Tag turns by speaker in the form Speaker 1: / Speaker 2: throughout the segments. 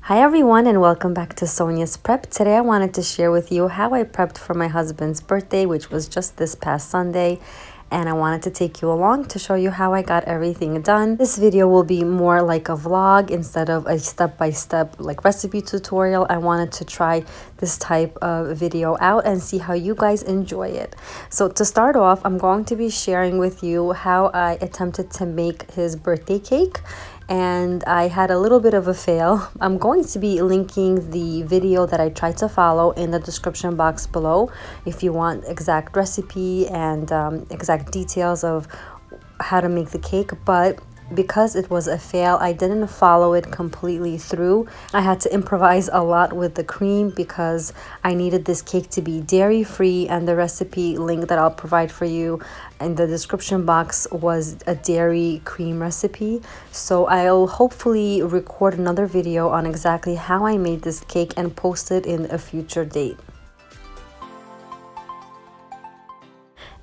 Speaker 1: Hi everyone and welcome back to Sonia's Prep. Today I wanted to share with you how I prepped for my husband's birthday, which was just this past Sunday, and I wanted to take you along to show you how I got everything done. This video will be more like a vlog instead of a step-by-step like recipe tutorial. I wanted to try this type of video out and see how you guys enjoy it. So to start off, I'm going to be sharing with you how I attempted to make his birthday cake. And I had a little bit of a fail. I'm going to be linking the video that I tried to follow in the description box below if you want exact recipe and exact details of how to make the cake. But because it was a fail, I didn't follow it completely through. I had to improvise a lot with the cream because I needed this cake to be dairy free, and the recipe link that I'll provide for you in the description box was a dairy cream recipe. So I'll hopefully record another video on exactly how I made this cake and post it in a future date.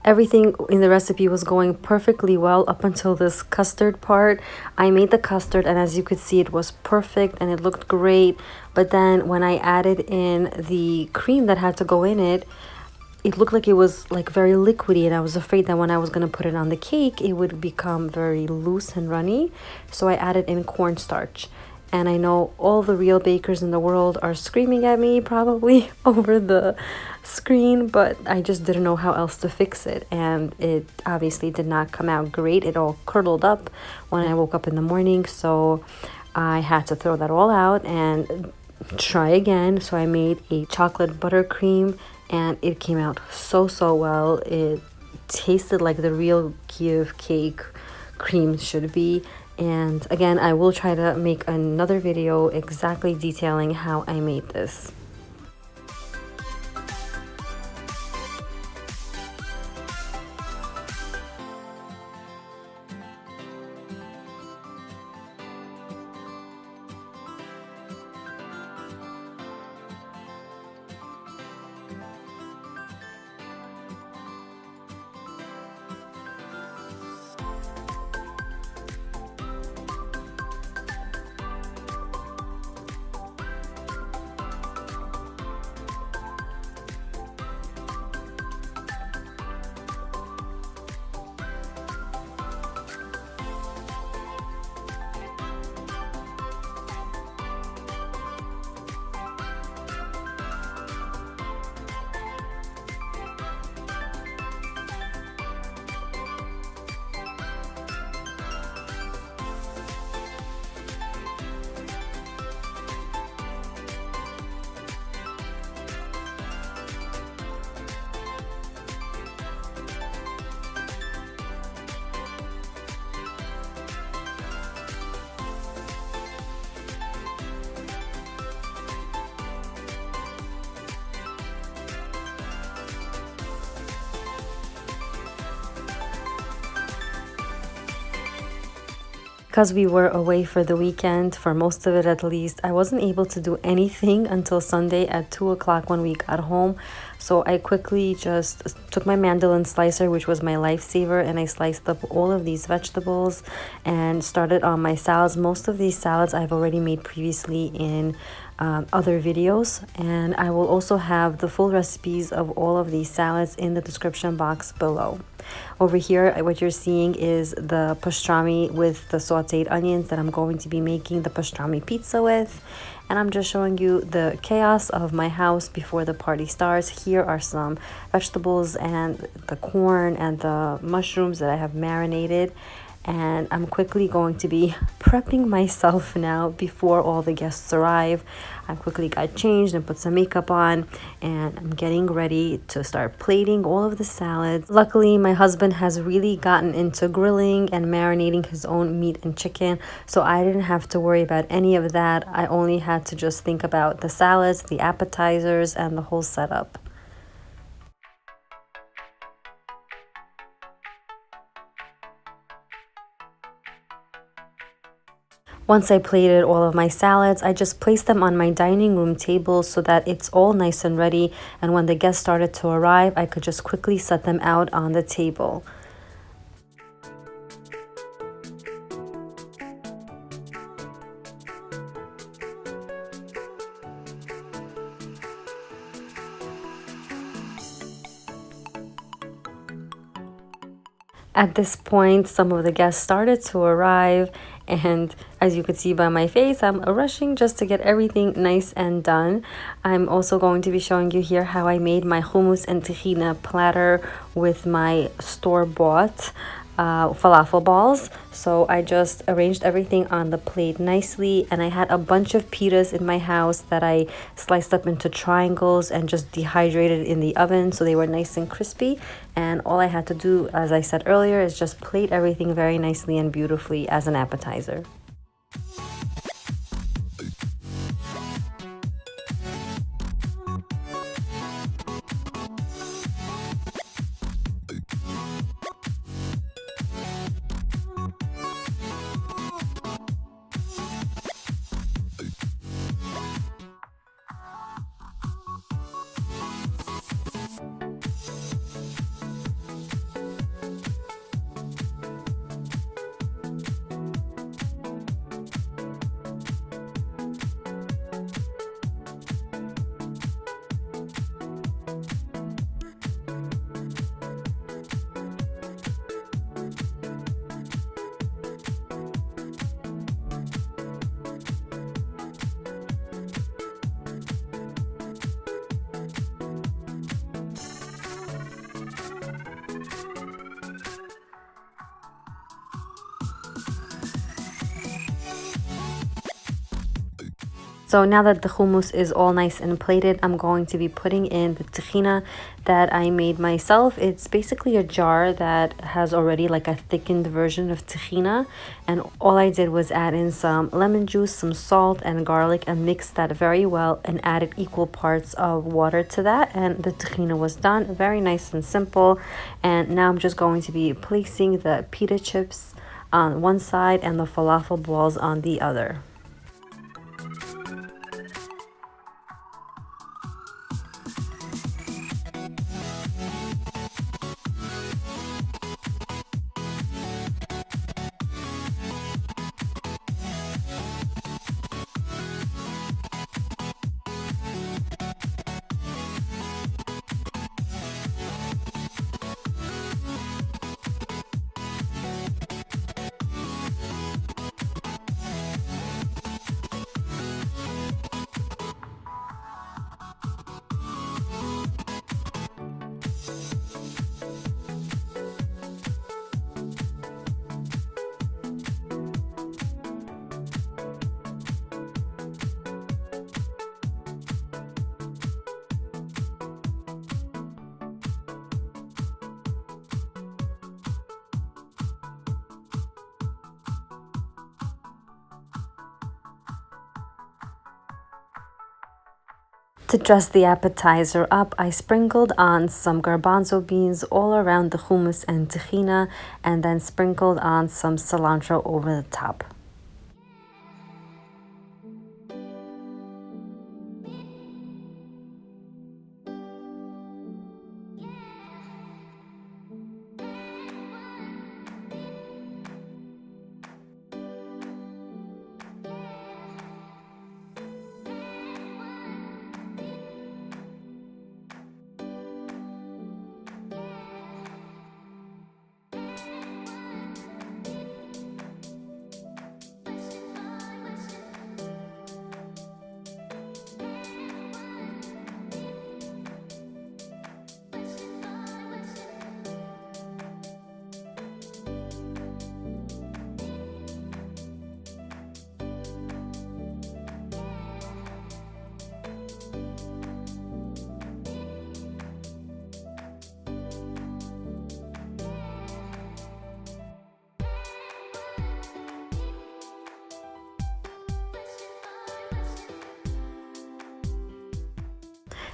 Speaker 1: Everything in the recipe was going perfectly well up until this custard part. I made the custard, and as you could see, it was perfect and it looked great. But then when I added in the cream that had to go in it, it looked like it was like very liquidy, and I was afraid that when I was going to put it on the cake, it would become very loose and runny. So I added in cornstarch. And I know all the real bakers in the world are screaming at me probably over the screen, but I just didn't know how else to fix it. And it obviously did not come out great. It all curdled up when I woke up in the morning. So I had to throw that all out and try again. So I made a chocolate buttercream, and it came out so well. It tasted like the real Kiev cake cream should be. And again, I will try to make another video exactly detailing how I made this. Because we were away for the weekend, for most of it at least, I wasn't able to do anything until Sunday at 2 o'clock when we got home. So I quickly just took my mandolin slicer, which was my lifesaver, and I sliced up all of these vegetables and started on my salads. Most of these salads I've already made previously in other videos, and I will also have the full recipes of all of these salads in the description box below. Over here, what you're seeing is the pastrami with the sauteed onions that I'm going to be making the pastrami pizza with. And I'm just showing you the chaos of my house before the party starts. Here are some vegetables and the corn and the mushrooms that I have marinated. And I'm quickly going to be prepping myself now before all the guests arrive. I quickly got changed and put some makeup on, and I'm getting ready to start plating all of the salads. Luckily, my husband has really gotten into grilling and marinating his own meat and chicken, so I didn't have to worry about any of that. I only had to just think about the salads, the appetizers, and the whole setup. Once I plated all of my salads, I just placed them on my dining room table so that it's all nice and ready, and when the guests started to arrive, I could just quickly set them out on the table. At this point, some of the guests started to arrive, and as you could see by my face, I'm rushing just to get everything nice and done. I'm also going to be showing you here how I made my hummus and tahina platter with my store-bought falafel balls. So I just arranged everything on the plate nicely, and I had a bunch of pitas in my house that I sliced up into triangles and just dehydrated in the oven so they were nice and crispy. And all I had to do, as I said earlier, is just plate everything very nicely and beautifully as an appetizer. So now that the hummus is all nice and plated, I'm going to be putting in the tahina that I made myself. It's basically a jar that has already like a thickened version of tahina. And all I did was add in some lemon juice, some salt and garlic, and mix that very well and added equal parts of water to that. And the tahina was done. Very nice and simple. And now I'm just going to be placing the pita chips on one side and the falafel balls on the other. To dress the appetizer up, I sprinkled on some garbanzo beans all around the hummus and tahina, and then sprinkled on some cilantro over the top.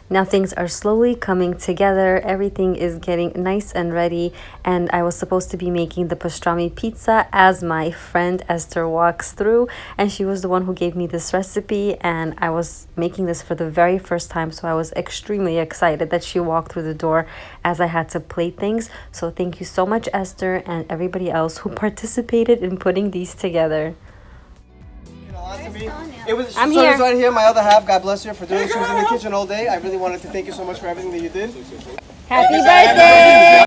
Speaker 1: Now things are slowly coming together. Everything is getting nice and ready, and I was supposed to be making the pastrami pizza as my friend Esther walks through, and she was the one who gave me this recipe, and I was making this for the very first time, so I was extremely excited that she walked through the door as I had to plate things. So thank you so much, Esther, and everybody else who participated in putting these together.
Speaker 2: I'm here. Right here, my other half. God bless her for doing. She was in the kitchen all day. I really wanted to thank you so much for everything that you did.
Speaker 3: Happy birthday!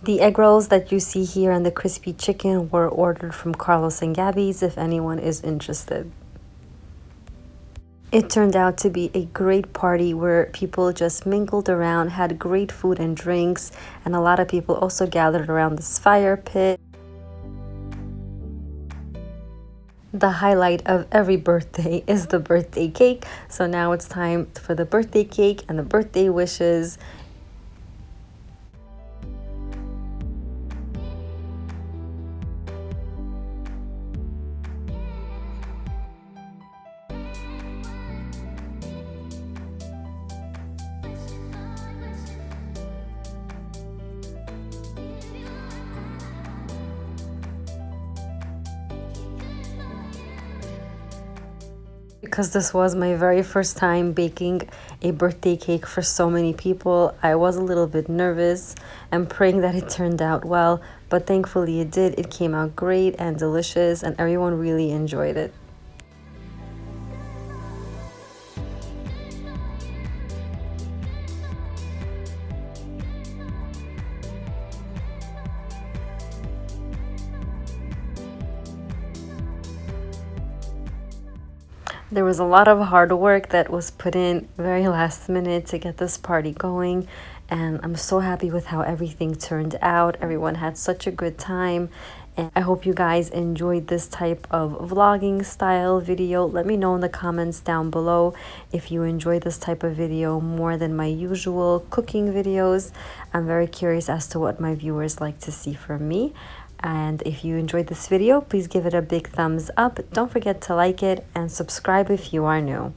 Speaker 1: The egg rolls that you see here and the crispy chicken were ordered from Carlos and Gabby's if anyone is interested. It turned out to be a great party where people just mingled around, had great food and drinks, and a lot of people also gathered around this fire pit. The highlight of every birthday is the birthday cake, so now it's time for the birthday cake and the birthday wishes. Because this was my very first time baking a birthday cake for so many people, I was a little bit nervous and praying that it turned out well, but thankfully it did. It came out great and delicious, and everyone really enjoyed it. There was a lot of hard work that was put in very last minute to get this party going, and I'm so happy with how everything turned out. Everyone had such a good time, and I hope you guys enjoyed this type of vlogging style video. Let me know in the comments down below if you enjoy this type of video more than my usual cooking videos. I'm very curious as to what my viewers like to see from me. And if you enjoyed this video, please give it a big thumbs up. Don't forget to like it and subscribe if you are new.